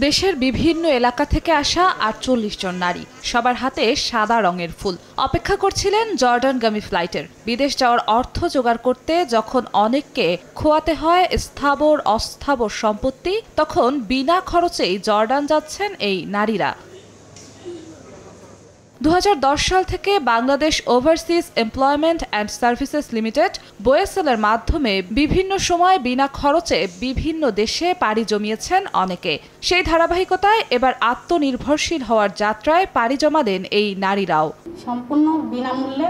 দেশের বিভিন্ন এলাকা থেকে আসা ৪৮ জন নারী, সবার হাতে সাদা রঙের ফুল। অপেক্ষা করছিলেন জর্ডানগামী ফ্লাইটের। বিদেশ যাওয়ার অর্থ জোগাড় করতে যখন অনেককে খোয়াতে হয় স্থাবর অস্থাবর সম্পত্তি, তখন বিনা খরচেই জর্ডান যাচ্ছেন এই নারীরা। ২০১০ সাল থেকে Bangladesh overseas employment and services limited BOSL এর মাধ্যমে বিভিন্ন সময় বিনা খরচে বিভিন্ন দেশে পাড়ি জমিয়েছেন অনেকে। সেই ধারাবাহিকতায় এবার আত্মনির্ভরশীল হওয়ার যাত্রায় পাড়ি জমালেন এই নারীরাও। সম্পূর্ণ বিনামূল্যে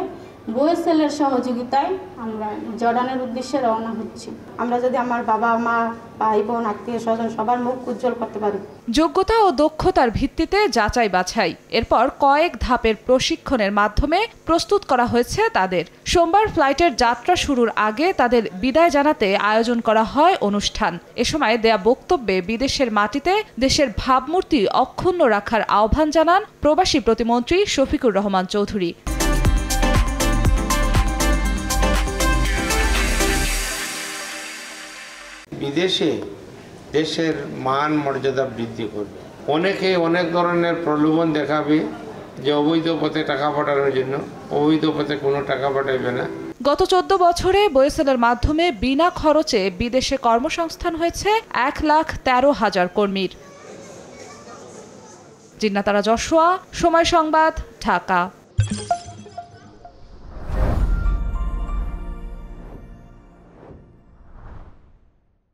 BOSL এর সহযোগিতায় আমরা জর্ডানের উদ্দেশ্যে রওনা হচ্ছি। আমরা যদি আমার বাবা মা ভাই বোন আত্মীয় স্বজন সবার মুখ উজ্জ্বল করতে পারি। যোগ্যতা ও দক্ষতার ভিত্তিতে যাচাই বাছাই, এরপর কয়েক ধাপের প্রশিক্ষণের মাধ্যমে প্রস্তুত করা হয়েছে তাদের। সোমবার ফ্লাইটের যাত্রা শুরুর আগে তাদের বিদায় জানাতে আয়োজন করা হয় অনুষ্ঠান। এ সময় দেয়া বক্তব্যে বিদেশের মাটিতে দেশের ভাবমূর্তি অক্ষুণ্ণ রাখার আহ্বান জানান প্রবাসী প্রতিমন্ত্রী শফিকুর রহমান চৌধুরী। বিদেশে দেশের মান মর্যাদা বৃদ্ধি করবে। অনেকে অনেক ধরনের প্রলোভন দেখাবে যে অবৈধ পথে টাকা পাঠানোর জন্য, অবৈধ পথে কোনো টাকা পাঠাইবে না। গত ১৪ বছরে BOSL এর মাধ্যমে বিনা খরচে বিদেশে কর্মসংস্থান হয়েছে ১,১৩,০০০ কর্মীর। জিন্নাতারা যশোয়া, সময় সংবাদ, ঢাকা।